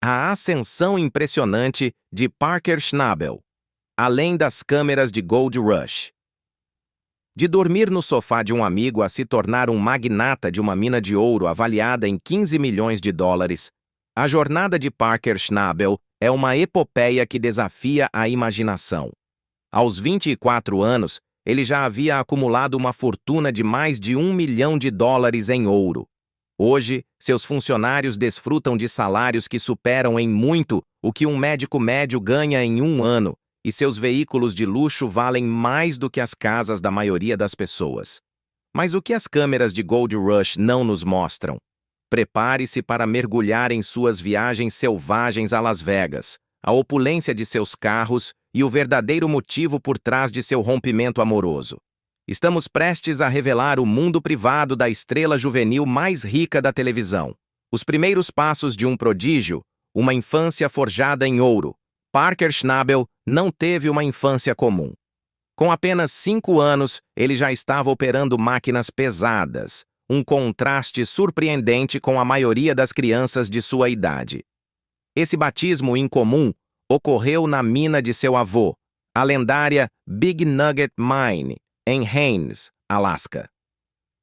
A ascensão impressionante de Parker Schnabel, além das câmeras de Gold Rush. De dormir no sofá de um amigo a se tornar um magnata de uma mina de ouro avaliada em 15 milhões de dólares, a jornada de Parker Schnabel é uma epopeia que desafia a imaginação. Aos 24 anos, ele já havia acumulado uma fortuna de mais de $1 milhão em ouro. Hoje, seus funcionários desfrutam de salários que superam em muito o que um médico médio ganha em um ano, e seus veículos de luxo valem mais do que as casas da maioria das pessoas. Mas o que as câmeras de Gold Rush não nos mostram? Prepare-se para mergulhar em suas viagens selvagens a Las Vegas, a opulência de seus carros e o verdadeiro motivo por trás de seu rompimento amoroso. Estamos prestes a revelar o mundo privado da estrela juvenil mais rica da televisão. Os primeiros passos de um prodígio, uma infância forjada em ouro. Parker Schnabel não teve uma infância comum. Com apenas 5 anos, ele já estava operando máquinas pesadas, um contraste surpreendente com a maioria das crianças de sua idade. Esse batismo incomum ocorreu na mina de seu avô, a lendária Big Nugget Mine, em Haines, Alasca.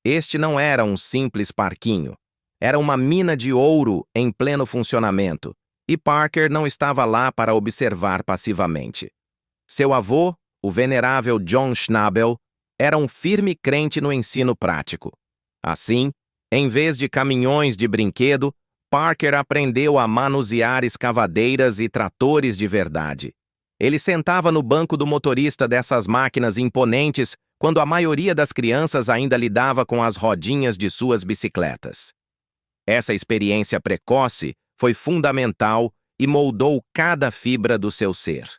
Este não era um simples parquinho. Era uma mina de ouro em pleno funcionamento, e Parker não estava lá para observar passivamente. Seu avô, o venerável John Schnabel, era um firme crente no ensino prático. Assim, em vez de caminhões de brinquedo, Parker aprendeu a manusear escavadeiras e tratores de verdade. Ele sentava no banco do motorista dessas máquinas imponentes quando a maioria das crianças ainda lidava com as rodinhas de suas bicicletas. Essa experiência precoce foi fundamental e moldou cada fibra do seu ser.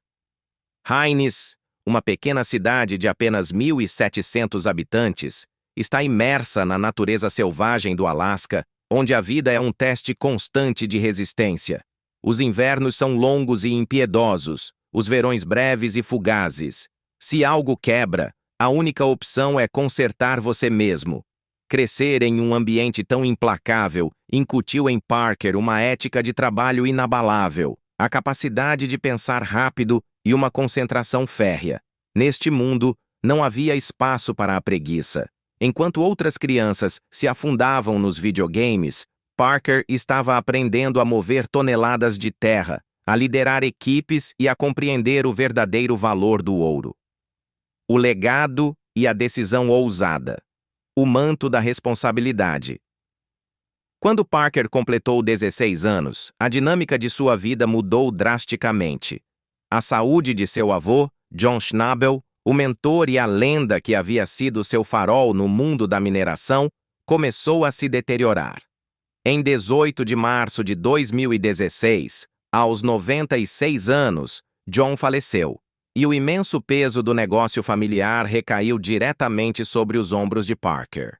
Haines, uma pequena cidade de apenas 1.700 habitantes, está imersa na natureza selvagem do Alasca, onde a vida é um teste constante de resistência. Os invernos são longos e impiedosos, os verões breves e fugazes. Se algo quebra, a única opção é consertar você mesmo. Crescer em um ambiente tão implacável incutiu em Parker uma ética de trabalho inabalável, a capacidade de pensar rápido e uma concentração férrea. Neste mundo, não havia espaço para a preguiça. Enquanto outras crianças se afundavam nos videogames, Parker estava aprendendo a mover toneladas de terra, a liderar equipes e a compreender o verdadeiro valor do ouro. O legado e a decisão ousada. O manto da responsabilidade. Quando Parker completou 16 anos, a dinâmica de sua vida mudou drasticamente. A saúde de seu avô, John Schnabel, o mentor e a lenda que havia sido seu farol no mundo da mineração, começou a se deteriorar. Em 18 de março de 2016, aos 96 anos, John faleceu, e o imenso peso do negócio familiar recaiu diretamente sobre os ombros de Parker.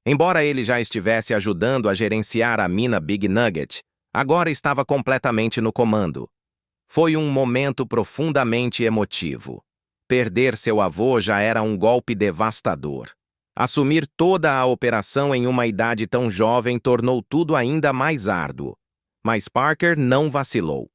Embora ele já estivesse ajudando a gerenciar a mina Big Nugget, agora estava completamente no comando. Foi um momento profundamente emotivo. Perder seu avô já era um golpe devastador. Assumir toda a operação em uma idade tão jovem tornou tudo ainda mais árduo. Mas Parker não vacilou.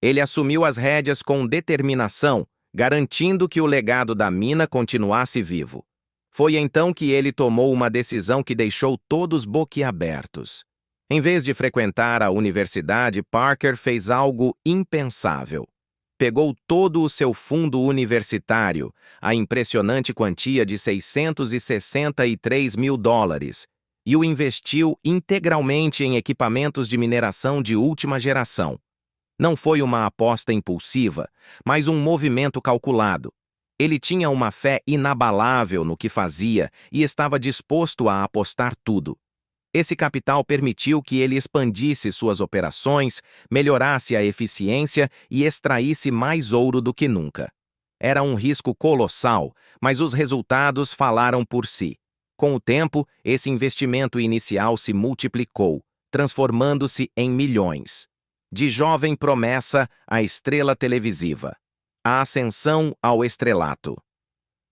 Ele assumiu as rédeas com determinação, garantindo que o legado da mina continuasse vivo. Foi então que ele tomou uma decisão que deixou todos boquiabertos. Em vez de frequentar a universidade, Parker fez algo impensável. Pegou todo o seu fundo universitário, a impressionante quantia de $663 mil, e o investiu integralmente em equipamentos de mineração de última geração. Não foi uma aposta impulsiva, mas um movimento calculado. Ele tinha uma fé inabalável no que fazia e estava disposto a apostar tudo. Esse capital permitiu que ele expandisse suas operações, melhorasse a eficiência e extraísse mais ouro do que nunca. Era um risco colossal, mas os resultados falaram por si. Com o tempo, esse investimento inicial se multiplicou, transformando-se em milhões. De jovem promessa à estrela televisiva. A ascensão ao estrelato.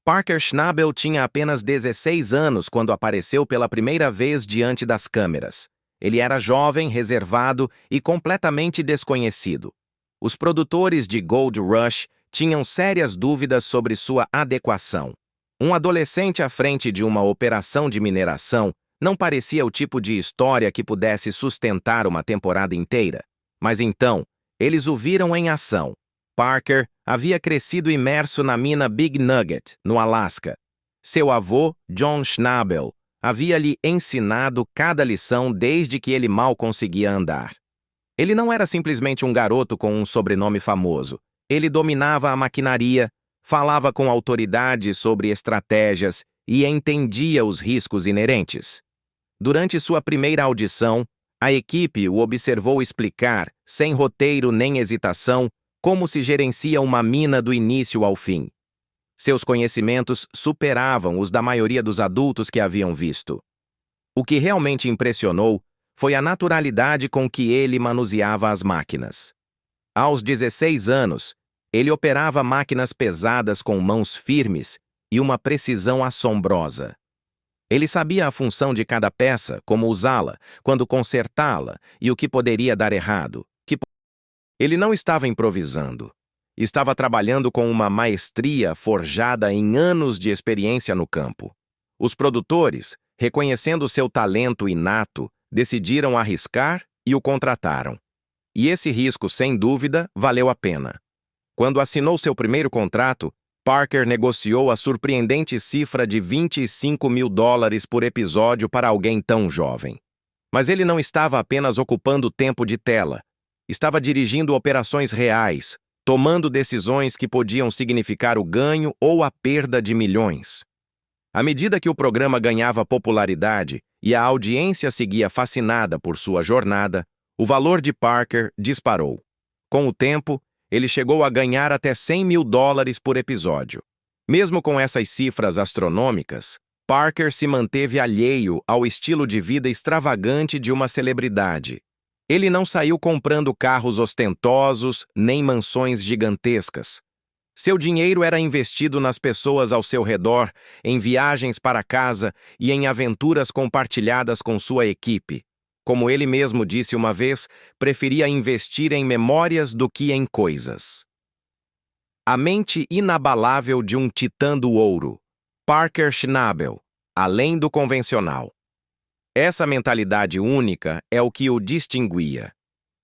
Parker Schnabel tinha apenas 16 anos quando apareceu pela primeira vez diante das câmeras. Ele era jovem, reservado e completamente desconhecido. Os produtores de Gold Rush tinham sérias dúvidas sobre sua adequação. Um adolescente à frente de uma operação de mineração não parecia o tipo de história que pudesse sustentar uma temporada inteira. Mas então, eles o viram em ação. Parker havia crescido imerso na mina Big Nugget, no Alasca. Seu avô, John Schnabel, havia lhe ensinado cada lição desde que ele mal conseguia andar. Ele não era simplesmente um garoto com um sobrenome famoso. Ele dominava a maquinaria, falava com autoridade sobre estratégias e entendia os riscos inerentes. Durante sua primeira audição, a equipe o observou explicar, sem roteiro nem hesitação, como se gerencia uma mina do início ao fim. Seus conhecimentos superavam os da maioria dos adultos que haviam visto. O que realmente impressionou foi a naturalidade com que ele manuseava as máquinas. Aos 16 anos, ele operava máquinas pesadas com mãos firmes e uma precisão assombrosa. Ele sabia a função de cada peça, como usá-la, quando consertá-la e o que poderia dar errado. Ele não estava improvisando. Estava trabalhando com uma maestria forjada em anos de experiência no campo. Os produtores, reconhecendo seu talento inato, decidiram arriscar e o contrataram. E esse risco, sem dúvida, valeu a pena. Quando assinou seu primeiro contrato, Parker negociou a surpreendente cifra de $25 mil por episódio para alguém tão jovem. Mas ele não estava apenas ocupando tempo de tela. Estava dirigindo operações reais, tomando decisões que podiam significar o ganho ou a perda de milhões. À medida que o programa ganhava popularidade e a audiência seguia fascinada por sua jornada, o valor de Parker disparou. Com o tempo, ele chegou a ganhar até $100 mil por episódio. Mesmo com essas cifras astronômicas, Parker se manteve alheio ao estilo de vida extravagante de uma celebridade. Ele não saiu comprando carros ostentosos nem mansões gigantescas. Seu dinheiro era investido nas pessoas ao seu redor, em viagens para casa e em aventuras compartilhadas com sua equipe. Como ele mesmo disse uma vez, preferia investir em memórias do que em coisas. A mente inabalável de um titã do ouro. Parker Schnabel, além do convencional. Essa mentalidade única é o que o distinguia.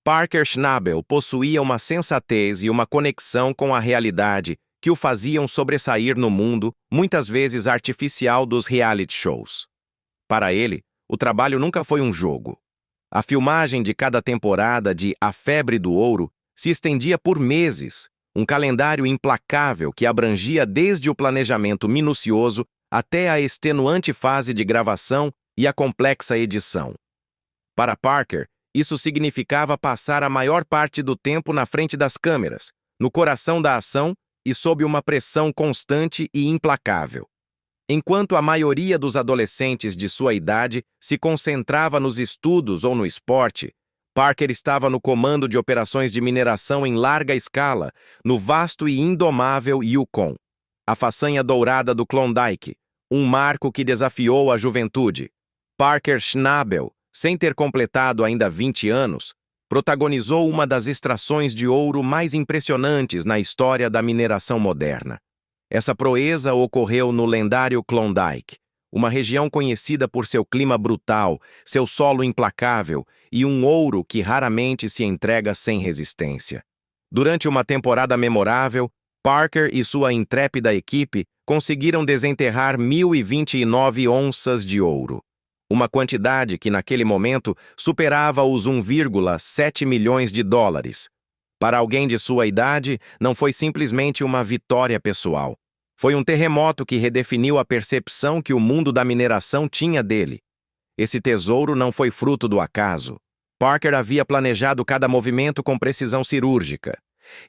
Parker Schnabel possuía uma sensatez e uma conexão com a realidade que o faziam sobressair no mundo, muitas vezes artificial, dos reality shows. Para ele, o trabalho nunca foi um jogo. A filmagem de cada temporada de A Febre do Ouro se estendia por meses, um calendário implacável que abrangia desde o planejamento minucioso até a extenuante fase de gravação e a complexa edição. Para Parker, isso significava passar a maior parte do tempo na frente das câmeras, no coração da ação e sob uma pressão constante e implacável. Enquanto a maioria dos adolescentes de sua idade se concentrava nos estudos ou no esporte, Parker estava no comando de operações de mineração em larga escala, no vasto e indomável Yukon. A façanha dourada do Klondike, um marco que desafiou a juventude. Parker Schnabel, sem ter completado ainda 20 anos, protagonizou uma das extrações de ouro mais impressionantes na história da mineração moderna. Essa proeza ocorreu no lendário Klondike, uma região conhecida por seu clima brutal, seu solo implacável e um ouro que raramente se entrega sem resistência. Durante uma temporada memorável, Parker e sua intrépida equipe conseguiram desenterrar 1.029 onças de ouro. Uma quantidade que naquele momento superava os $1,7 milhões. Para alguém de sua idade, não foi simplesmente uma vitória pessoal. Foi um terremoto que redefiniu a percepção que o mundo da mineração tinha dele. Esse tesouro não foi fruto do acaso. Parker havia planejado cada movimento com precisão cirúrgica.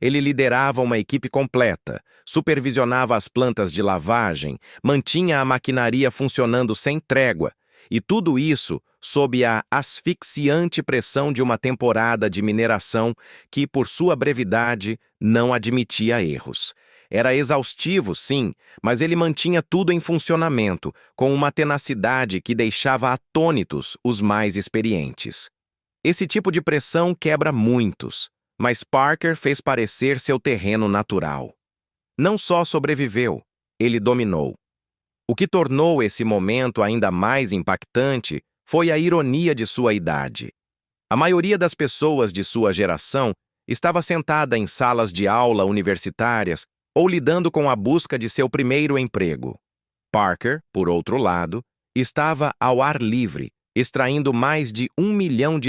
Ele liderava uma equipe completa, supervisionava as plantas de lavagem, mantinha a maquinaria funcionando sem trégua, e tudo isso sob a asfixiante pressão de uma temporada de mineração que, por sua brevidade, não admitia erros. Era exaustivo, sim, mas ele mantinha tudo em funcionamento, com uma tenacidade que deixava atônitos os mais experientes. Esse tipo de pressão quebra muitos, mas Parker fez parecer seu terreno natural. Não só sobreviveu, ele dominou. O que tornou esse momento ainda mais impactante foi a ironia de sua idade. A maioria das pessoas de sua geração estava sentada em salas de aula universitárias ou lidando com a busca de seu primeiro emprego. Parker, por outro lado, estava ao ar livre, extraindo mais de $1 milhão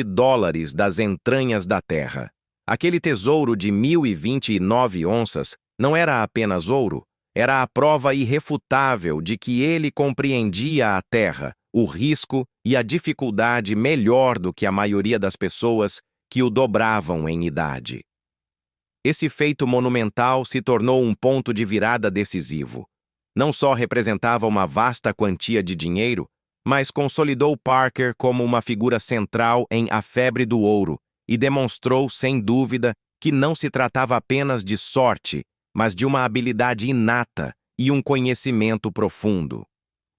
das entranhas da terra. Aquele tesouro de 1.029 onças não era apenas ouro, era a prova irrefutável de que ele compreendia a terra, o risco e a dificuldade melhor do que a maioria das pessoas que o dobravam em idade. Esse feito monumental se tornou um ponto de virada decisivo. Não só representava uma vasta quantia de dinheiro, mas consolidou Parker como uma figura central em A Febre do Ouro e demonstrou, sem dúvida, que não se tratava apenas de sorte, mas de uma habilidade inata e um conhecimento profundo.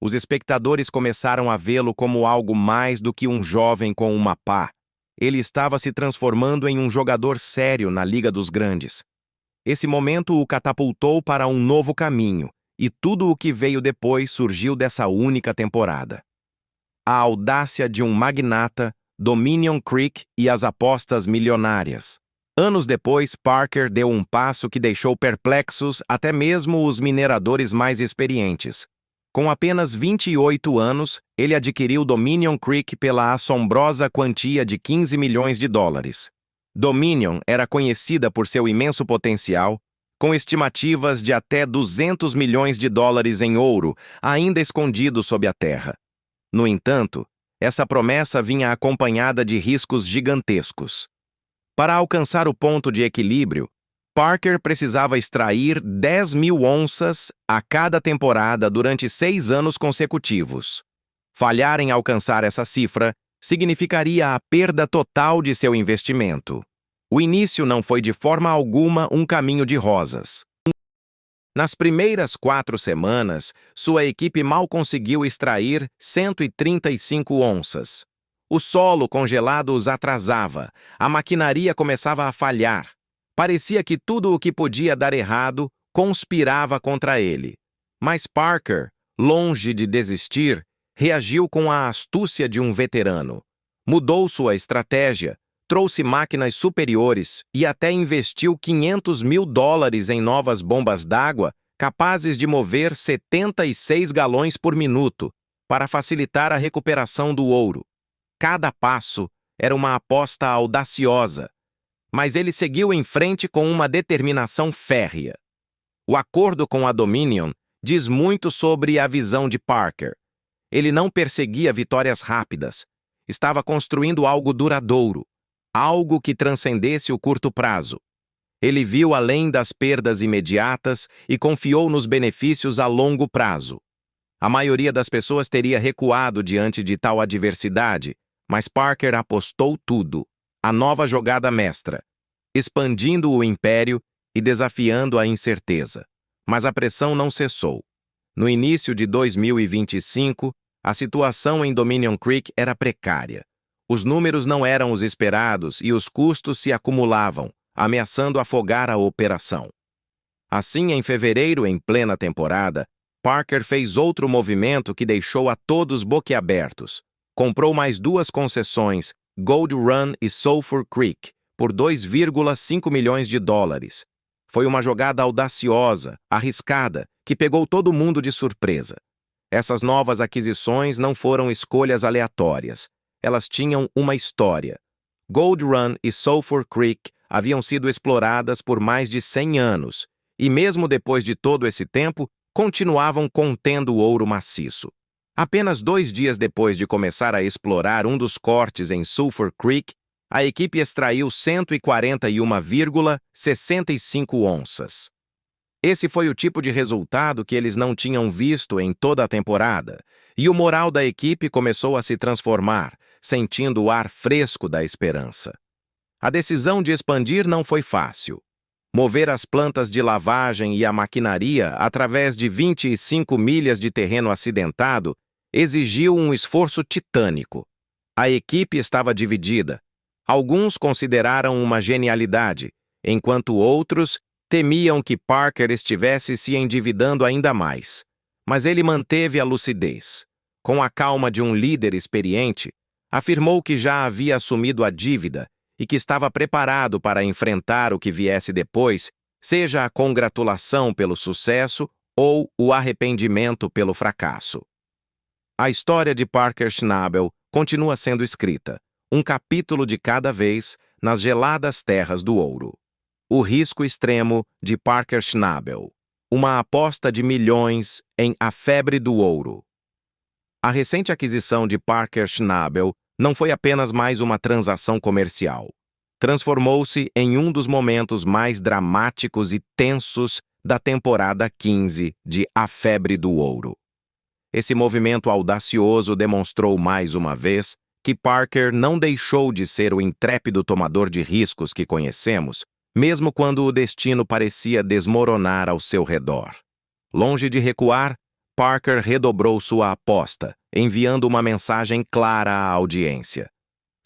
Os espectadores começaram a vê-lo como algo mais do que um jovem com uma pá. Ele estava se transformando em um jogador sério na Liga dos Grandes. Esse momento o catapultou para um novo caminho, e tudo o que veio depois surgiu dessa única temporada. A audácia de um magnata, Dominion Creek e as apostas milionárias. Anos depois, Parker deu um passo que deixou perplexos até mesmo os mineradores mais experientes. Com apenas 28 anos, ele adquiriu Dominion Creek pela assombrosa quantia de $15 milhões. Dominion era conhecida por seu imenso potencial, com estimativas de até $200 milhões em ouro, ainda escondido sob a terra. No entanto, essa promessa vinha acompanhada de riscos gigantescos. Para alcançar o ponto de equilíbrio, Parker precisava extrair 10.000 onças a cada temporada durante 6 anos consecutivos. Falhar em alcançar essa cifra significaria a perda total de seu investimento. O início não foi de forma alguma um caminho de rosas. Nas primeiras 4 semanas, sua equipe mal conseguiu extrair 135 onças. O solo congelado os atrasava, a maquinaria começava a falhar. Parecia que tudo o que podia dar errado conspirava contra ele. Mas Parker, longe de desistir, reagiu com a astúcia de um veterano. Mudou sua estratégia, trouxe máquinas superiores e até investiu $500 mil em novas bombas d'água capazes de mover 76 galões por minuto para facilitar a recuperação do ouro. Cada passo era uma aposta audaciosa, mas ele seguiu em frente com uma determinação férrea. O acordo com a Dominion diz muito sobre a visão de Parker. Ele não perseguia vitórias rápidas. Estava construindo algo duradouro, algo que transcendesse o curto prazo. Ele viu além das perdas imediatas e confiou nos benefícios a longo prazo. A maioria das pessoas teria recuado diante de tal adversidade, mas Parker apostou tudo, a nova jogada mestra, expandindo o império e desafiando a incerteza. Mas a pressão não cessou. No início de 2025, a situação em Dominion Creek era precária. Os números não eram os esperados e os custos se acumulavam, ameaçando afogar a operação. Assim, em fevereiro, em plena temporada, Parker fez outro movimento que deixou a todos boquiabertos. Comprou mais 2 concessões, Gold Run e Sulphur Creek, por $2,5 milhões. Foi uma jogada audaciosa, arriscada, que pegou todo mundo de surpresa. Essas novas aquisições não foram escolhas aleatórias. Elas tinham uma história. Gold Run e Sulphur Creek haviam sido exploradas por mais de 100 anos, e mesmo depois de todo esse tempo, continuavam contendo ouro maciço. Apenas 2 dias depois de começar a explorar um dos cortes em Sulphur Creek, a equipe extraiu 141,65 onças. Esse foi o tipo de resultado que eles não tinham visto em toda a temporada, e o moral da equipe começou a se transformar, sentindo o ar fresco da esperança. A decisão de expandir não foi fácil. Mover as plantas de lavagem e a maquinaria através de 25 milhas de terreno acidentado exigiu um esforço titânico. A equipe estava dividida. Alguns consideraram uma genialidade, enquanto outros temiam que Parker estivesse se endividando ainda mais. Mas ele manteve a lucidez. Com a calma de um líder experiente, afirmou que já havia assumido a dívida e que estava preparado para enfrentar o que viesse depois, seja a congratulação pelo sucesso ou o arrependimento pelo fracasso. A história de Parker Schnabel continua sendo escrita, um capítulo de cada vez, nas geladas terras do ouro. O risco extremo de Parker Schnabel. Uma aposta de milhões em A Febre do Ouro. A recente aquisição de Parker Schnabel não foi apenas mais uma transação comercial. Transformou-se em um dos momentos mais dramáticos e tensos da temporada 15 de A Febre do Ouro. Esse movimento audacioso demonstrou mais uma vez que Parker não deixou de ser o intrépido tomador de riscos que conhecemos, mesmo quando o destino parecia desmoronar ao seu redor. Longe de recuar, Parker redobrou sua aposta, enviando uma mensagem clara à audiência.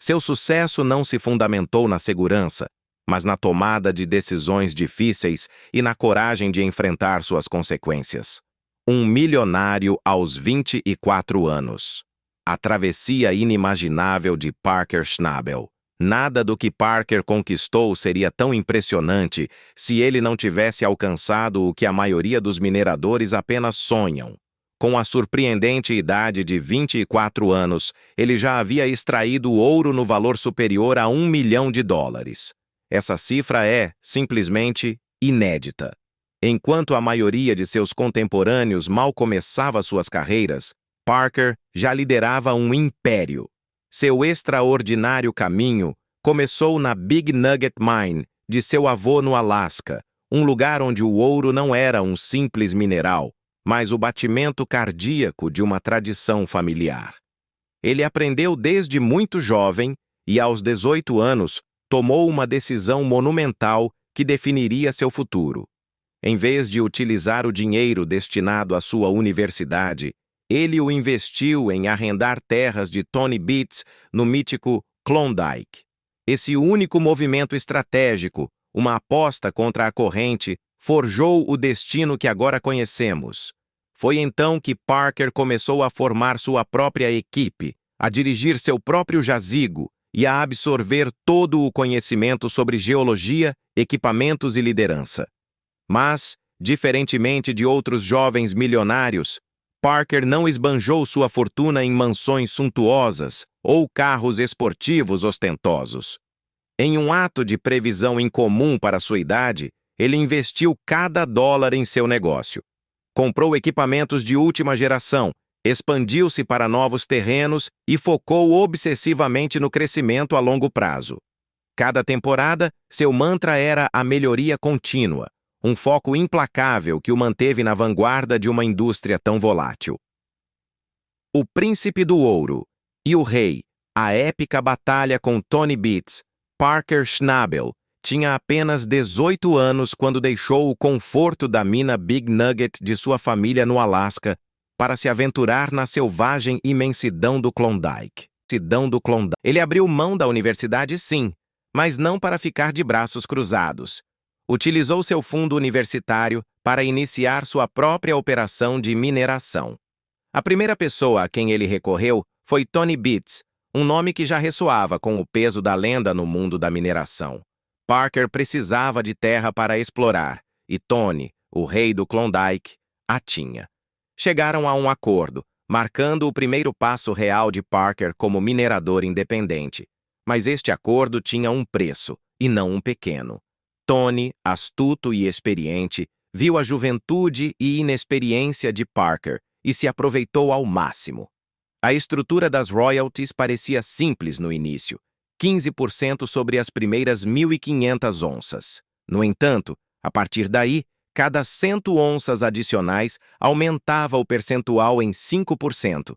Seu sucesso não se fundamentou na segurança, mas na tomada de decisões difíceis e na coragem de enfrentar suas consequências. Um milionário aos 24 anos. A travessia inimaginável de Parker Schnabel. Nada do que Parker conquistou seria tão impressionante se ele não tivesse alcançado o que a maioria dos mineradores apenas sonham. Com a surpreendente idade de 24 anos, ele já havia extraído ouro no valor superior a $1 milhão. Essa cifra é, simplesmente, inédita. Enquanto a maioria de seus contemporâneos mal começava suas carreiras, Parker já liderava um império. Seu extraordinário caminho começou na Big Nugget Mine de seu avô no Alasca, um lugar onde o ouro não era um simples mineral, mas o batimento cardíaco de uma tradição familiar. Ele aprendeu desde muito jovem e, aos 18 anos, tomou uma decisão monumental que definiria seu futuro. Em vez de utilizar o dinheiro destinado à sua universidade, ele o investiu em arrendar terras de Tony Beats no mítico Klondike. Esse único movimento estratégico, uma aposta contra a corrente, forjou o destino que agora conhecemos. Foi então que Parker começou a formar sua própria equipe, a dirigir seu próprio jazigo e a absorver todo o conhecimento sobre geologia, equipamentos e liderança. Mas, diferentemente de outros jovens milionários, Parker não esbanjou sua fortuna em mansões suntuosas ou carros esportivos ostentosos. Em um ato de previsão incomum para sua idade, ele investiu cada dólar em seu negócio. Comprou equipamentos de última geração, expandiu-se para novos terrenos e focou obsessivamente no crescimento a longo prazo. Cada temporada, seu mantra era a melhoria contínua, um foco implacável que o manteve na vanguarda de uma indústria tão volátil. O Príncipe do Ouro e o Rei, a épica batalha com Tony Beats. Parker Schnabel tinha apenas 18 anos quando deixou o conforto da mina Big Nugget de sua família no Alasca para se aventurar na selvagem imensidão do Klondike. Ele abriu mão da universidade, sim, mas não para ficar de braços cruzados. Utilizou seu fundo universitário para iniciar sua própria operação de mineração. A primeira pessoa a quem ele recorreu foi Tony Beats, um nome que já ressoava com o peso da lenda no mundo da mineração. Parker precisava de terra para explorar, e Tony, o rei do Klondike, a tinha. Chegaram a um acordo, marcando o primeiro passo real de Parker como minerador independente. Mas este acordo tinha um preço, e não um pequeno. Tony, astuto e experiente, viu a juventude e inexperiência de Parker e se aproveitou ao máximo. A estrutura das royalties parecia simples no início, 15% sobre as primeiras 1.500 onças. No entanto, a partir daí, cada 100 onças adicionais aumentava o percentual em 5%.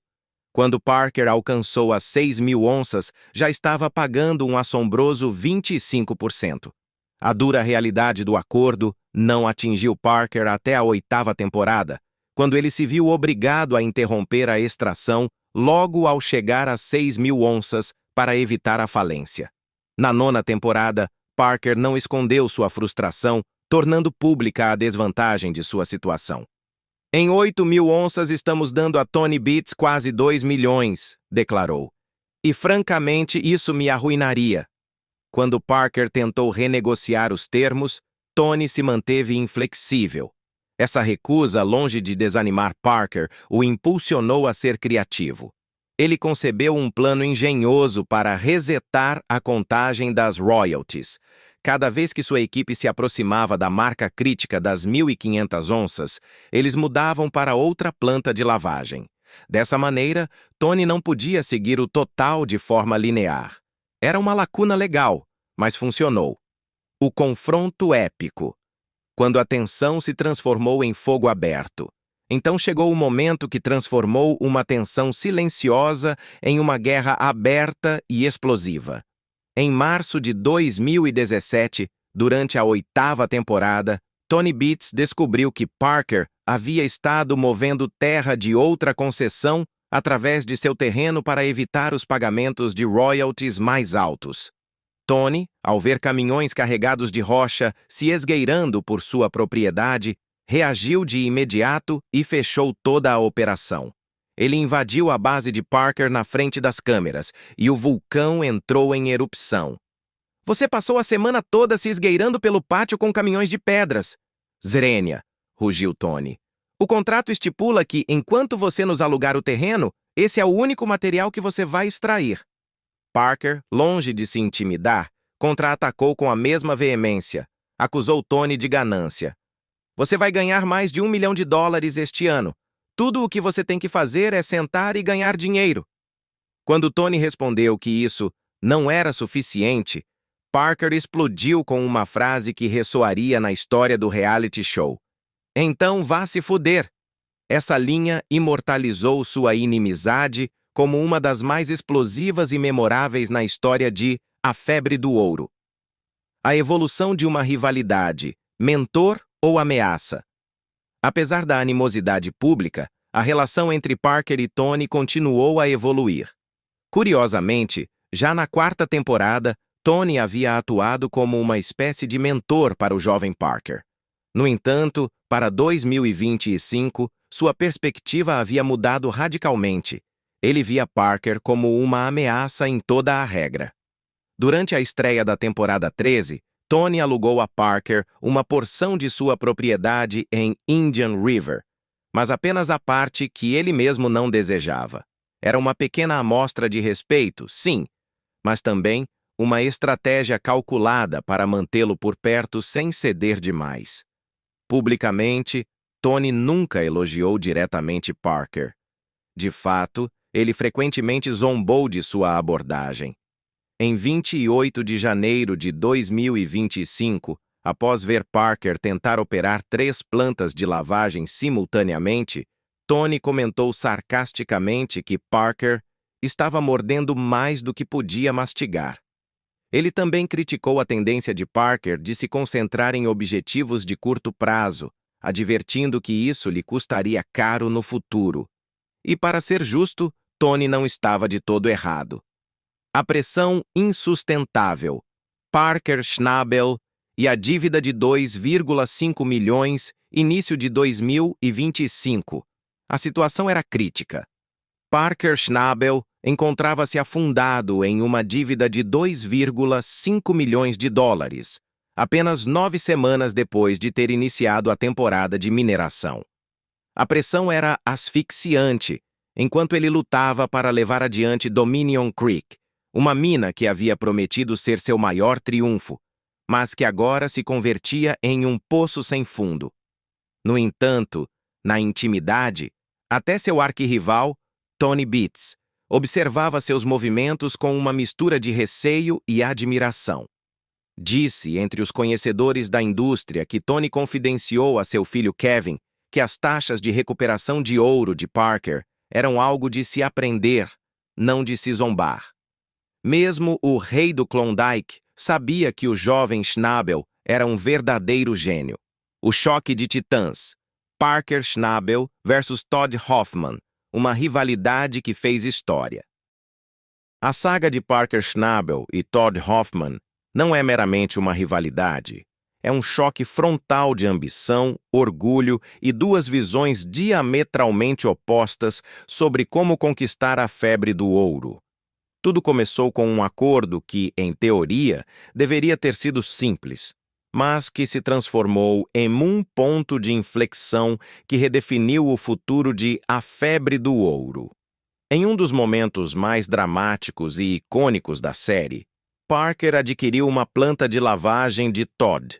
Quando Parker alcançou as 6.000 onças, já estava pagando um assombroso 25%. A dura realidade do acordo não atingiu Parker até a 8ª temporada, quando ele se viu obrigado a interromper a extração logo ao chegar a 6.000 onças para evitar a falência. Na 9ª temporada, Parker não escondeu sua frustração, tornando pública a desvantagem de sua situação. Em 8.000 onças estamos dando a Tony Beats quase 2 milhões, declarou. E francamente isso me arruinaria. Quando Parker tentou renegociar os termos, Tony se manteve inflexível. Essa recusa, longe de desanimar Parker, o impulsionou a ser criativo. Ele concebeu um plano engenhoso para resetar a contagem das royalties. Cada vez que sua equipe se aproximava da marca crítica das 1.500 onças, eles mudavam para outra planta de lavagem. Dessa maneira, Tony não podia seguir o total de forma linear. Era uma lacuna legal, mas funcionou. O confronto épico. Quando a tensão se transformou em fogo aberto. Então chegou o momento que transformou uma tensão silenciosa em uma guerra aberta e explosiva. Em março de 2017, durante a 8ª temporada, Tony Beats descobriu que Parker havia estado movendo terra de outra concessão através de seu terreno para evitar os pagamentos de royalties mais altos. Tony, ao ver caminhões carregados de rocha se esgueirando por sua propriedade, reagiu de imediato e fechou toda a operação. Ele invadiu a base de Parker na frente das câmeras e o vulcão entrou em erupção. Você passou a semana toda se esgueirando pelo pátio com caminhões de pedras. Zrenia, rugiu Tony. O contrato estipula que, enquanto você nos alugar o terreno, esse é o único material que você vai extrair. Parker, longe de se intimidar, contra-atacou com a mesma veemência. Acusou Tony de ganância. Você vai ganhar mais de $1 milhão este ano. Tudo o que você tem que fazer é sentar e ganhar dinheiro. Quando Tony respondeu que isso não era suficiente, Parker explodiu com uma frase que ressoaria na história do reality show. Então vá se fuder. Essa linha imortalizou sua inimizade como uma das mais explosivas e memoráveis na história de A Febre do Ouro. A evolução de uma rivalidade, mentor ou ameaça. Apesar da animosidade pública, a relação entre Parker e Tony continuou a evoluir. Curiosamente, já na 4ª temporada, Tony havia atuado como uma espécie de mentor para o jovem Parker. No entanto, para 2025, sua perspectiva havia mudado radicalmente. Ele via Parker como uma ameaça em toda a regra. Durante a estreia da temporada 13, Tony alugou a Parker uma porção de sua propriedade em Indian River, mas apenas a parte que ele mesmo não desejava. Era uma pequena amostra de respeito, sim, mas também uma estratégia calculada para mantê-lo por perto sem ceder demais. Publicamente, Tony nunca elogiou diretamente Parker. De fato, ele frequentemente zombou de sua abordagem. Em 28 de janeiro de 2025, após ver Parker tentar operar 3 plantas de lavagem simultaneamente, Tony comentou sarcasticamente que Parker estava mordendo mais do que podia mastigar. Ele também criticou a tendência de Parker de se concentrar em objetivos de curto prazo, advertindo que isso lhe custaria caro no futuro. E, para ser justo, Tony não estava de todo errado. A pressão insustentável, Parker Schnabel e a dívida de 2,5 milhões, início de 2025. A situação era crítica. Parker Schnabel encontrava-se afundado em uma dívida de 2,5 milhões de dólares, apenas 9 semanas depois de ter iniciado a temporada de mineração. A pressão era asfixiante, enquanto ele lutava para levar adiante Dominion Creek, uma mina que havia prometido ser seu maior triunfo, mas que agora se convertia em um poço sem fundo. No entanto, na intimidade, até seu arquirrival, Tony Beats, observava seus movimentos com uma mistura de receio e admiração. Disse entre os conhecedores da indústria que Tony confidenciou a seu filho Kevin que as taxas de recuperação de ouro de Parker eram algo de se aprender, não de se zombar. Mesmo o rei do Klondike sabia que o jovem Schnabel era um verdadeiro gênio. O choque de titãs. Parker Schnabel versus Todd Hoffman, uma rivalidade que fez história. A saga de Parker Schnabel e Todd Hoffman não é meramente uma rivalidade. É um choque frontal de ambição, orgulho e duas visões diametralmente opostas sobre como conquistar a febre do ouro. Tudo começou com um acordo que, em teoria, deveria ter sido simples, mas que se transformou em um ponto de inflexão que redefiniu o futuro de A Febre do Ouro. Em um dos momentos mais dramáticos e icônicos da série, Parker adquiriu uma planta de lavagem de Todd.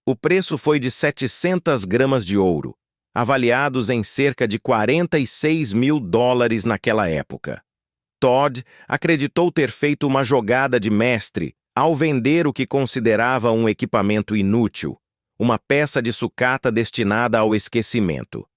O preço foi de 700 gramas de ouro, avaliados em cerca de $46 mil naquela época. Todd acreditou ter feito uma jogada de mestre ao vender o que considerava um equipamento inútil, uma peça de sucata destinada ao esquecimento.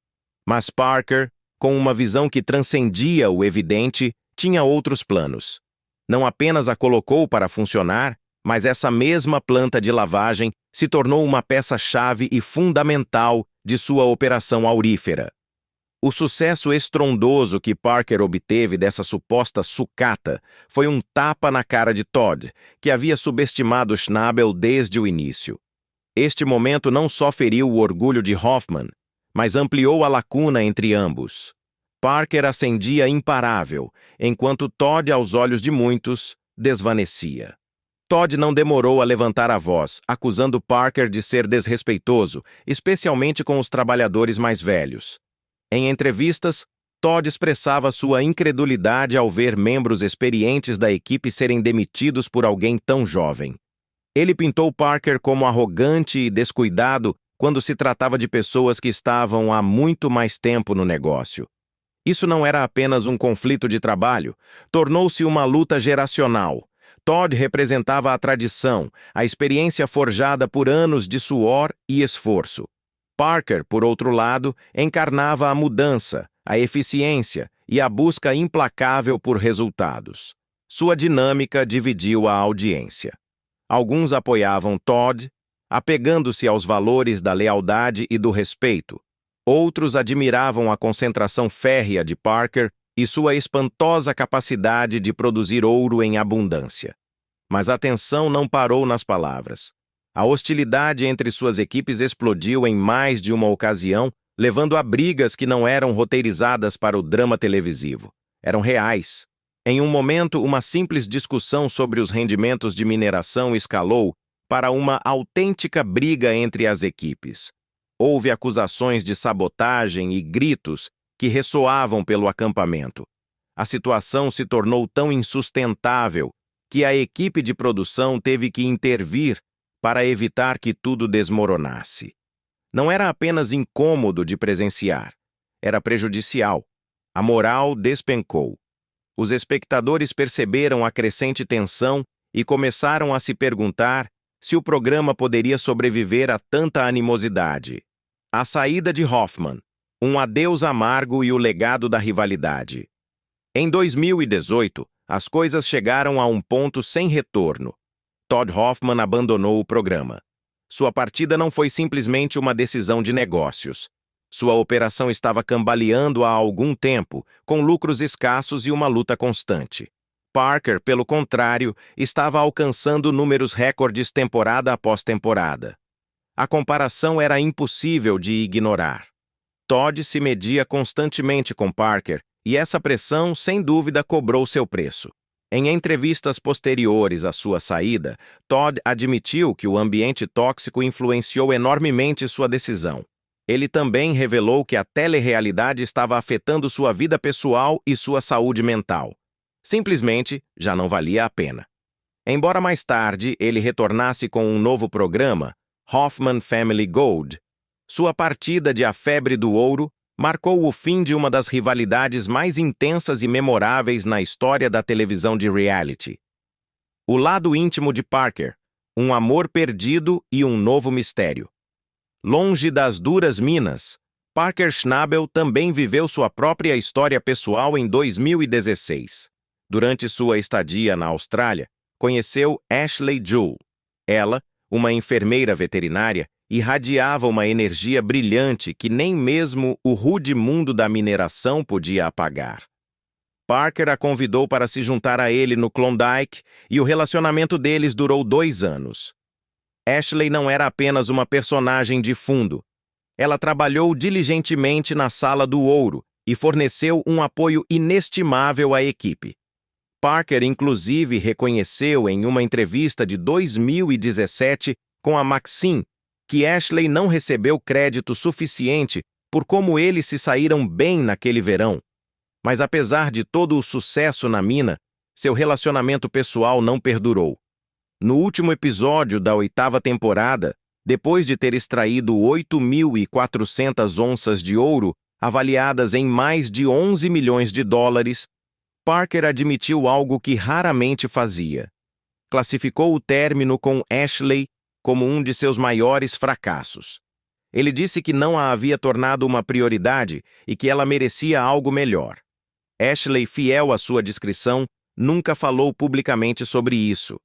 Mas Parker, com uma visão que transcendia o evidente, tinha outros planos. Não apenas a colocou para funcionar, mas essa mesma planta de lavagem se tornou uma peça-chave e fundamental de sua operação aurífera. O sucesso estrondoso que Parker obteve dessa suposta sucata foi um tapa na cara de Todd, que havia subestimado Schnabel desde o início. Este momento não só feriu o orgulho de Hoffman, mas ampliou a lacuna entre ambos. Parker ascendia imparável, enquanto Todd, aos olhos de muitos, desvanecia. Todd não demorou a levantar a voz, acusando Parker de ser desrespeitoso, especialmente com os trabalhadores mais velhos. Em entrevistas, Todd expressava sua incredulidade ao ver membros experientes da equipe serem demitidos por alguém tão jovem. Ele pintou Parker como arrogante e descuidado quando se tratava de pessoas que estavam há muito mais tempo no negócio. Isso não era apenas um conflito de trabalho, tornou-se uma luta geracional. Todd representava a tradição, a experiência forjada por anos de suor e esforço. Parker, por outro lado, encarnava a mudança, a eficiência e a busca implacável por resultados. Sua dinâmica dividiu a audiência. Alguns apoiavam Todd, apegando-se aos valores da lealdade e do respeito. Outros admiravam a concentração férrea de Parker e sua espantosa capacidade de produzir ouro em abundância. Mas a tensão não parou nas palavras. A hostilidade entre suas equipes explodiu em mais de uma ocasião, levando a brigas que não eram roteirizadas para o drama televisivo. Eram reais. Em um momento, uma simples discussão sobre os rendimentos de mineração escalou para uma autêntica briga entre as equipes. Houve acusações de sabotagem e gritos que ressoavam pelo acampamento. A situação se tornou tão insustentável que a equipe de produção teve que intervir para evitar que tudo desmoronasse. Não era apenas incômodo de presenciar, era prejudicial. A moral despencou. Os espectadores perceberam a crescente tensão e começaram a se perguntar se o programa poderia sobreviver a tanta animosidade. A saída de Hoffman, um adeus amargo e o legado da rivalidade. Em 2018, as coisas chegaram a um ponto sem retorno. Todd Hoffman abandonou o programa. Sua partida não foi simplesmente uma decisão de negócios. Sua operação estava cambaleando há algum tempo, com lucros escassos e uma luta constante. Parker, pelo contrário, estava alcançando números recordes temporada após temporada. A comparação era impossível de ignorar. Todd se media constantemente com Parker, e essa pressão, sem dúvida, cobrou seu preço. Em entrevistas posteriores à sua saída, Todd admitiu que o ambiente tóxico influenciou enormemente sua decisão. Ele também revelou que a telerrealidade estava afetando sua vida pessoal e sua saúde mental. Simplesmente, já não valia a pena. Embora mais tarde ele retornasse com um novo programa, Hoffman Family Gold, sua partida de A Febre do Ouro marcou o fim de uma das rivalidades mais intensas e memoráveis na história da televisão de reality. O lado íntimo de Parker, um amor perdido e um novo mistério. Longe das duras minas, Parker Schnabel também viveu sua própria história pessoal em 2016. Durante sua estadia na Austrália, conheceu Ashley Juul, Ela, uma enfermeira veterinária, irradiava uma energia brilhante que nem mesmo o rude mundo da mineração podia apagar. Parker a convidou para se juntar a ele no Klondike e o relacionamento deles durou 2 anos. Ashley não era apenas uma personagem de fundo. Ela trabalhou diligentemente na Sala do Ouro e forneceu um apoio inestimável à equipe. Parker, inclusive, reconheceu em uma entrevista de 2017 com a Maxim que Ashley não recebeu crédito suficiente por como eles se saíram bem naquele verão. Mas apesar de todo o sucesso na mina, seu relacionamento pessoal não perdurou. No último episódio da 8ª temporada, depois de ter extraído 8.400 onças de ouro, avaliadas em mais de 11 milhões de dólares, Parker admitiu algo que raramente fazia. Classificou o término com Ashley como um de seus maiores fracassos. Ele disse que não a havia tornado uma prioridade e que ela merecia algo melhor. Ashley, fiel à sua descrição, nunca falou publicamente sobre isso.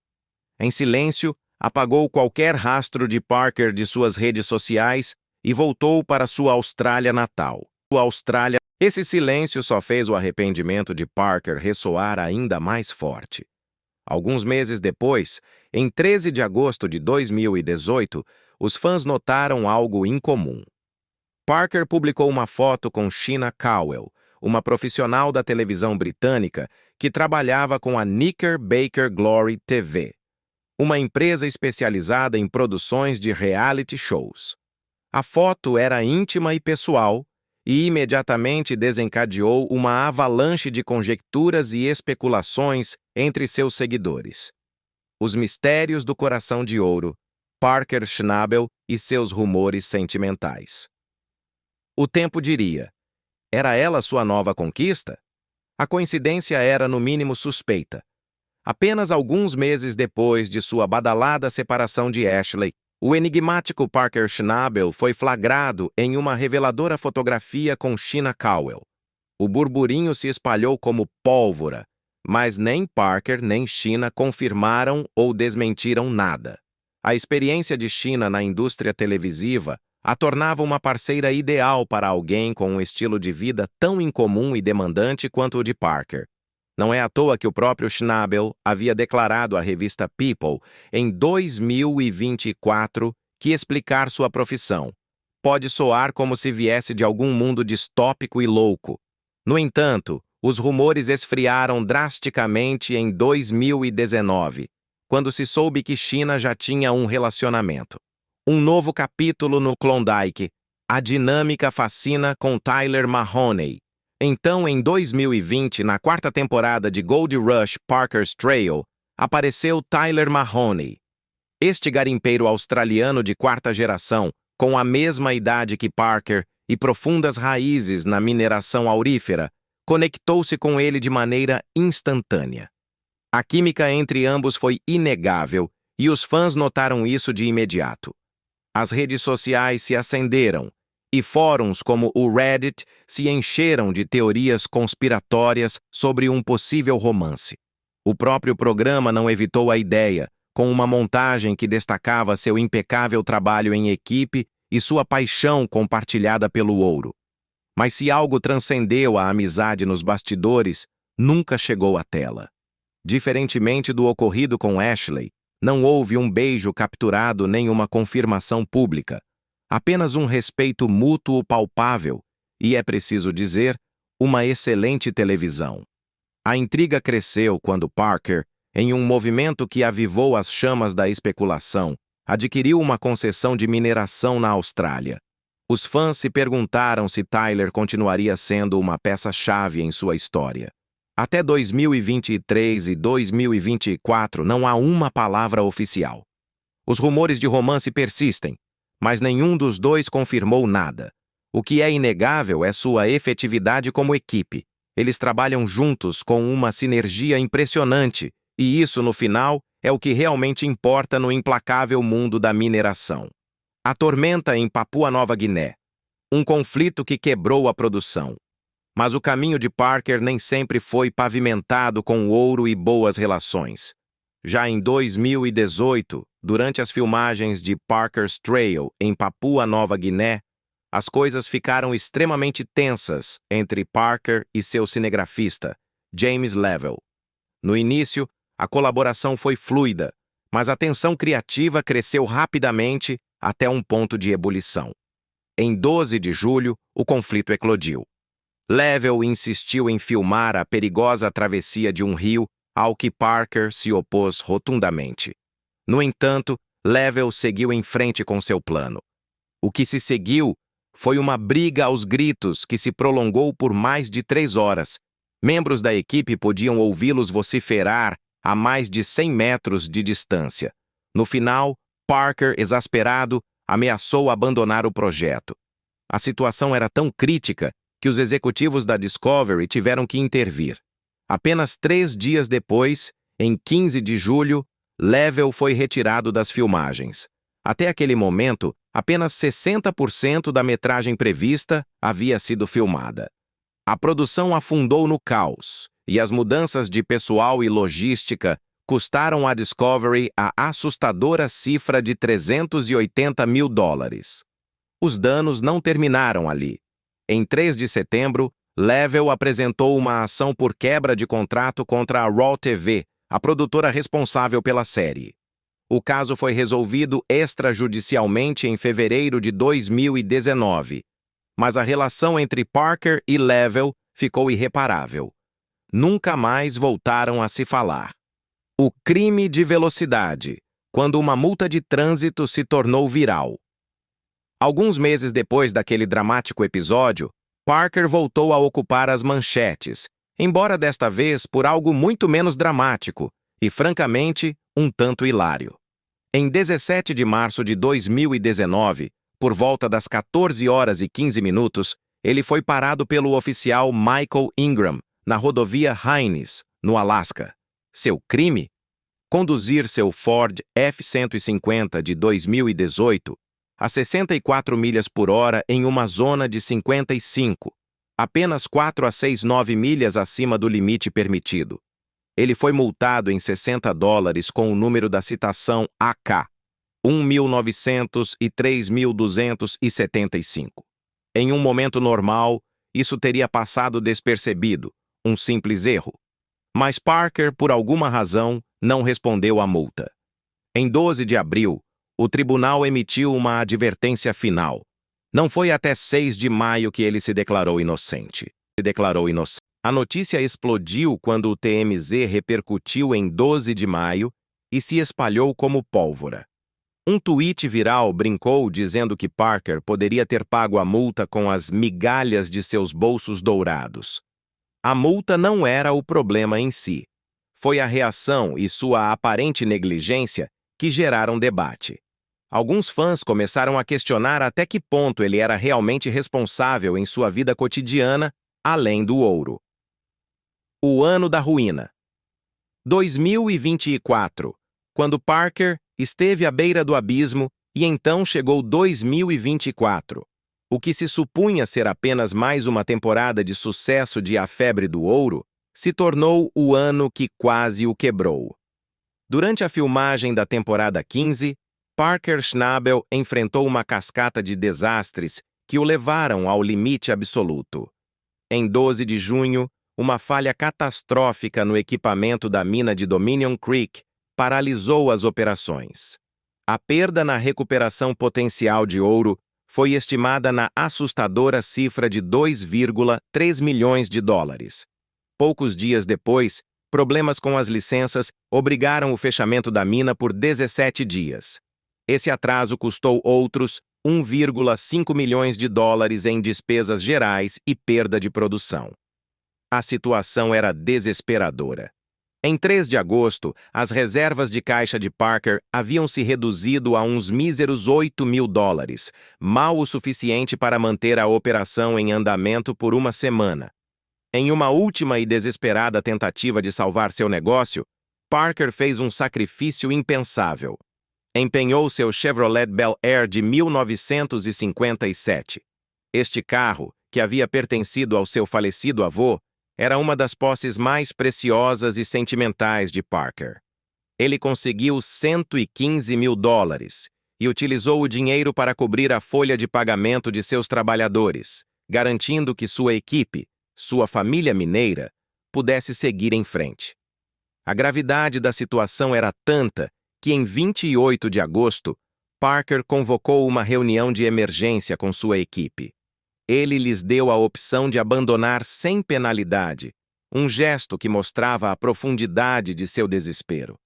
Em silêncio, apagou qualquer rastro de Parker de suas redes sociais e voltou para sua Austrália natal. Esse silêncio só fez o arrependimento de Parker ressoar ainda mais forte. Alguns meses depois, em 13 de agosto de 2018, os fãs notaram algo incomum. Parker publicou uma foto com Sheena Cowell, uma profissional da televisão britânica que trabalhava com a Knickerbocker Glory TV, uma empresa especializada em produções de reality shows. A foto era íntima e pessoal e imediatamente desencadeou uma avalanche de conjecturas e especulações entre seus seguidores. Os mistérios do coração de ouro, Parker Schnabel e seus rumores sentimentais. O tempo diria: era ela sua nova conquista? A coincidência era, no mínimo, suspeita. Apenas alguns meses depois de sua badalada separação de Ashley, o enigmático Parker Schnabel foi flagrado em uma reveladora fotografia com Sheena Cowell. O burburinho se espalhou como pólvora, mas nem Parker nem Sheena confirmaram ou desmentiram nada. A experiência de Sheena na indústria televisiva a tornava uma parceira ideal para alguém com um estilo de vida tão incomum e demandante quanto o de Parker. Não é à toa que o próprio Schnabel havia declarado à revista People, em 2024, que explicar sua profissão pode soar como se viesse de algum mundo distópico e louco. No entanto, os rumores esfriaram drasticamente em 2019, quando se soube que Sheena já tinha um relacionamento. Um novo capítulo no Klondike. A dinâmica fascina com Tyler Mahoney. Então, em 2020, na 4ª temporada de Gold Rush Parker's Trail, apareceu Tyler Mahoney. Este garimpeiro australiano de 4ª geração, com a mesma idade que Parker e profundas raízes na mineração aurífera, conectou-se com ele de maneira instantânea. A química entre ambos foi inegável e os fãs notaram isso de imediato. As redes sociais se acenderam e fóruns como o Reddit se encheram de teorias conspiratórias sobre um possível romance. O próprio programa não evitou a ideia, com uma montagem que destacava seu impecável trabalho em equipe e sua paixão compartilhada pelo ouro. Mas se algo transcendeu a amizade nos bastidores, nunca chegou à tela. Diferentemente do ocorrido com Ashley, não houve um beijo capturado nem uma confirmação pública. Apenas um respeito mútuo palpável e, é preciso dizer, uma excelente televisão. A intriga cresceu quando Parker, em um movimento que avivou as chamas da especulação, adquiriu uma concessão de mineração na Austrália. Os fãs se perguntaram se Tyler continuaria sendo uma peça-chave em sua história. Até 2023 e 2024 não há uma palavra oficial. Os rumores de romance persistem, mas nenhum dos dois confirmou nada. O que é inegável é sua efetividade como equipe. Eles trabalham juntos com uma sinergia impressionante, e isso, no final, é o que realmente importa no implacável mundo da mineração. A tormenta em Papua Nova Guiné. Um conflito que quebrou a produção. Mas o caminho de Parker nem sempre foi pavimentado com ouro e boas relações. Já em 2018, durante as filmagens de Parker's Trail em Papua Nova Guiné, as coisas ficaram extremamente tensas entre Parker e seu cinegrafista, James Leavell. No início, a colaboração foi fluida, mas a tensão criativa cresceu rapidamente até um ponto de ebulição. Em 12 de julho, o conflito eclodiu. Leavell insistiu em filmar a perigosa travessia de um rio, ao que Parker se opôs rotundamente. No entanto, Leavell seguiu em frente com seu plano. O que se seguiu foi uma briga aos gritos que se prolongou por mais de 3 horas. Membros da equipe podiam ouvi-los vociferar a mais de 100 metros de distância. No final, Parker, exasperado, ameaçou abandonar o projeto. A situação era tão crítica que os executivos da Discovery tiveram que intervir. Apenas 3 dias depois, em 15 de julho, Leavell foi retirado das filmagens. Até aquele momento, apenas 60% da metragem prevista havia sido filmada. A produção afundou no caos, e as mudanças de pessoal e logística custaram à Discovery a assustadora cifra de $380 mil. Os danos não terminaram ali. Em 3 de setembro, Leavell apresentou uma ação por quebra de contrato contra a Raw TV, a produtora responsável pela série. O caso foi resolvido extrajudicialmente em fevereiro de 2019, mas a relação entre Parker e Leavell ficou irreparável. Nunca mais voltaram a se falar. O crime de velocidade, quando uma multa de trânsito se tornou viral. Alguns meses depois daquele dramático episódio, Parker voltou a ocupar as manchetes, embora desta vez por algo muito menos dramático e, francamente, um tanto hilário. Em 17 de março de 2019, por volta das 14h15, ele foi parado pelo oficial Michael Ingram, na rodovia Haines, no Alasca. Seu crime? Conduzir seu Ford F-150 de 2018 a 64 milhas por hora em uma zona de 55, apenas 4 a 9 milhas acima do limite permitido. Ele foi multado em $60 com o número da citação AK 1.903.275. Em um momento normal, isso teria passado despercebido, um simples erro. Mas Parker, por alguma razão, não respondeu à multa. Em 12 de abril, o tribunal emitiu uma advertência final. Não foi até 6 de maio que ele se declarou inocente. A notícia explodiu quando o TMZ repercutiu em 12 de maio e se espalhou como pólvora. Um tweet viral brincou dizendo que Parker poderia ter pago a multa com as migalhas de seus bolsos dourados. A multa não era o problema em si. Foi a reação e sua aparente negligência que geraram debate. Alguns fãs começaram a questionar até que ponto ele era realmente responsável em sua vida cotidiana, além do ouro. O ano da ruína. 2024, quando Parker esteve à beira do abismo, e então chegou 2024. O que se supunha ser apenas mais uma temporada de sucesso de A Febre do Ouro, se tornou o ano que quase o quebrou. Durante a filmagem da temporada 15, Parker Schnabel enfrentou uma cascata de desastres que o levaram ao limite absoluto. Em 12 de junho, uma falha catastrófica no equipamento da mina de Dominion Creek paralisou as operações. A perda na recuperação potencial de ouro foi estimada na assustadora cifra de $2,3 milhões. Poucos dias depois, problemas com as licenças obrigaram o fechamento da mina por 17 dias. Esse atraso custou outros $1,5 milhões em despesas gerais e perda de produção. A situação era desesperadora. Em 3 de agosto, as reservas de caixa de Parker haviam se reduzido a uns míseros $8 mil, mal o suficiente para manter a operação em andamento por uma semana. Em uma última e desesperada tentativa de salvar seu negócio, Parker fez um sacrifício impensável. Empenhou seu Chevrolet Bel Air de 1957. Este carro, que havia pertencido ao seu falecido avô, era uma das posses mais preciosas e sentimentais de Parker. Ele conseguiu $115 mil e utilizou o dinheiro para cobrir a folha de pagamento de seus trabalhadores, garantindo que sua equipe, sua família mineira, pudesse seguir em frente. A gravidade da situação era tanta que, em 28 de agosto, Parker convocou uma reunião de emergência com sua equipe. Ele lhes deu a opção de abandonar sem penalidade, um gesto que mostrava a profundidade de seu desespero.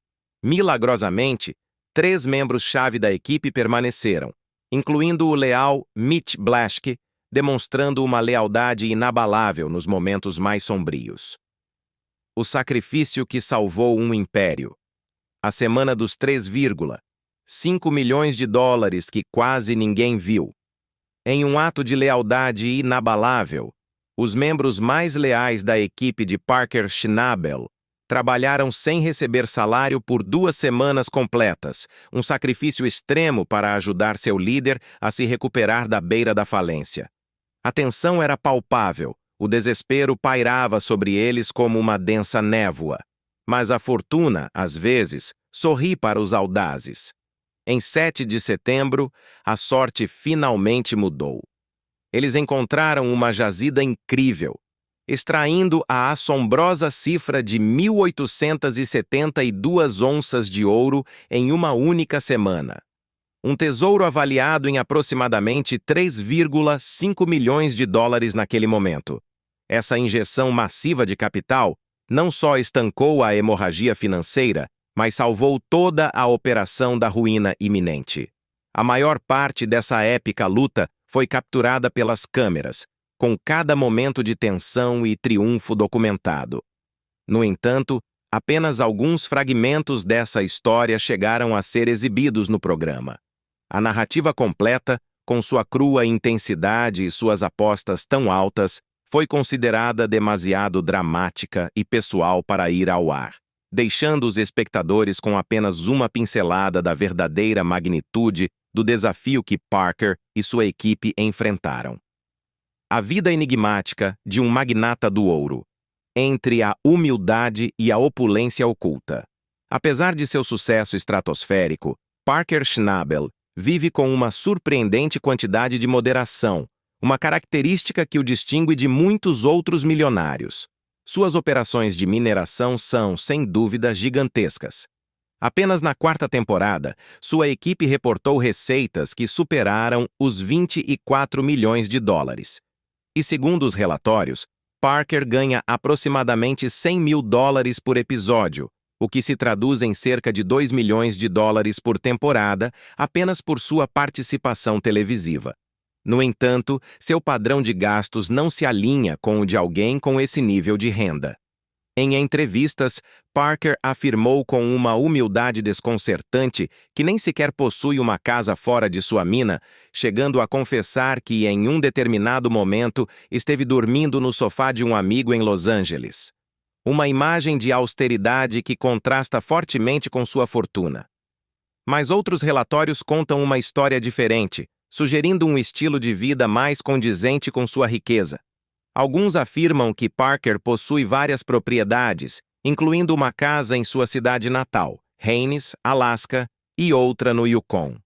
Milagrosamente, 3 membros-chave da equipe permaneceram, incluindo o leal Mitch Blaschke, demonstrando uma lealdade inabalável nos momentos mais sombrios. O sacrifício que salvou um império. A semana dos 3,5 milhões de dólares que quase ninguém viu. Em um ato de lealdade inabalável, os membros mais leais da equipe de Parker Schnabel trabalharam sem receber salário por 2 semanas completas, um sacrifício extremo para ajudar seu líder a se recuperar da beira da falência. A tensão era palpável, o desespero pairava sobre eles como uma densa névoa. Mas a fortuna, às vezes, sorri para os audazes. Em 7 de setembro, a sorte finalmente mudou. Eles encontraram uma jazida incrível, extraindo a assombrosa cifra de 1.872 onças de ouro em uma única semana. Um tesouro avaliado em aproximadamente 3,5 milhões de dólares naquele momento. Essa injeção massiva de capital não só estancou a hemorragia financeira, mas salvou toda a operação da ruína iminente. A maior parte dessa épica luta foi capturada pelas câmeras, com cada momento de tensão e triunfo documentado. No entanto, apenas alguns fragmentos dessa história chegaram a ser exibidos no programa. A narrativa completa, com sua crua intensidade e suas apostas tão altas, foi considerada demasiado dramática e pessoal para ir ao ar, deixando os espectadores com apenas uma pincelada da verdadeira magnitude do desafio que Parker e sua equipe enfrentaram. A vida enigmática de um magnata do ouro, entre a humildade e a opulência oculta. Apesar de seu sucesso estratosférico, Parker Schnabel vive com uma surpreendente quantidade de moderação, uma característica que o distingue de muitos outros milionários. Suas operações de mineração são, sem dúvida, gigantescas. Apenas na 4ª temporada, sua equipe reportou receitas que superaram os 24 milhões de dólares. E segundo os relatórios, Parker ganha aproximadamente 100 mil dólares por episódio, o que se traduz em cerca de 2 milhões de dólares por temporada, apenas por sua participação televisiva. No entanto, seu padrão de gastos não se alinha com o de alguém com esse nível de renda. Em entrevistas, Parker afirmou com uma humildade desconcertante que nem sequer possui uma casa fora de sua mina, chegando a confessar que, em um determinado momento, esteve dormindo no sofá de um amigo em Los Angeles. Uma imagem de austeridade que contrasta fortemente com sua fortuna. Mas outros relatórios contam uma história diferente, sugerindo um estilo de vida mais condizente com sua riqueza. Alguns afirmam que Parker possui várias propriedades, incluindo uma casa em sua cidade natal, Haines, Alasca, e outra no Yukon.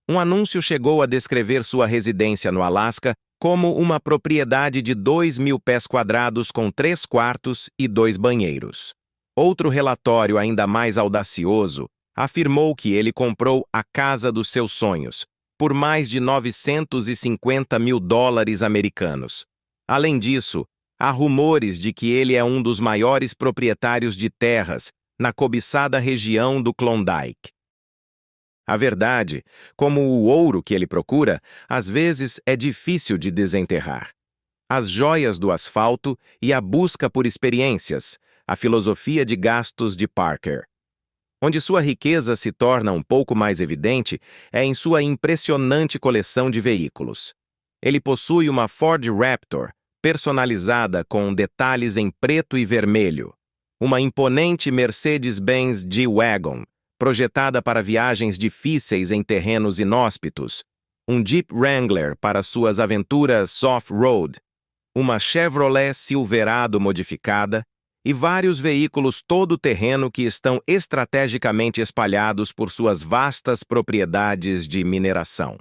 Um anúncio chegou a descrever sua residência no Alasca como uma propriedade de 2.000 pés quadrados com 3 quartos e 2 banheiros. Outro relatório ainda mais audacioso afirmou que ele comprou a casa dos seus sonhos, por mais de 950 mil dólares americanos. Além disso, há rumores de que ele é um dos maiores proprietários de terras na cobiçada região do Klondike. A verdade, como o ouro que ele procura, às vezes é difícil de desenterrar. As joias do asfalto e a busca por experiências, a filosofia de gastos de Parker. Onde sua riqueza se torna um pouco mais evidente é em sua impressionante coleção de veículos. Ele possui uma Ford Raptor, personalizada com detalhes em preto e vermelho, uma imponente Mercedes-Benz G-Wagon, projetada para viagens difíceis em terrenos inóspitos, um Jeep Wrangler para suas aventuras off-road, uma Chevrolet Silverado modificada e vários veículos todo-terreno que estão estrategicamente espalhados por suas vastas propriedades de mineração.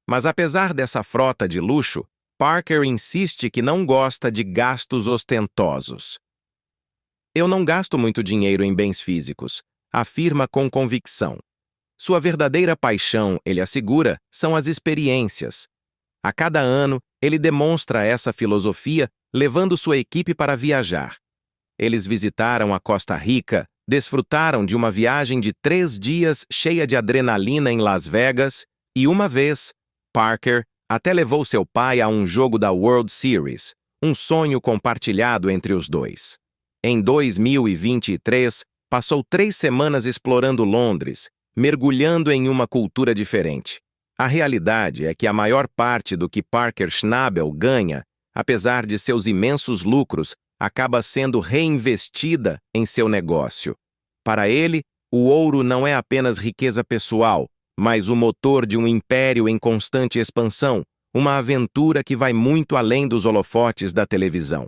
Mas apesar dessa frota de luxo, Parker insiste que não gosta de gastos ostentosos. Eu não gasto muito dinheiro em bens físicos, afirma com convicção. Sua verdadeira paixão, ele assegura, são as experiências. A cada ano, ele demonstra essa filosofia, levando sua equipe para viajar. Eles visitaram a Costa Rica, desfrutaram de uma viagem de 3 dias cheia de adrenalina em Las Vegas e, uma vez, Parker até levou seu pai a um jogo da World Series, um sonho compartilhado entre os dois. Em 2023, passou 3 semanas explorando Londres, mergulhando em uma cultura diferente. A realidade é que a maior parte do que Parker Schnabel ganha, apesar de seus imensos lucros, acaba sendo reinvestida em seu negócio. Para ele, o ouro não é apenas riqueza pessoal, mas o motor de um império em constante expansão, uma aventura que vai muito além dos holofotes da televisão.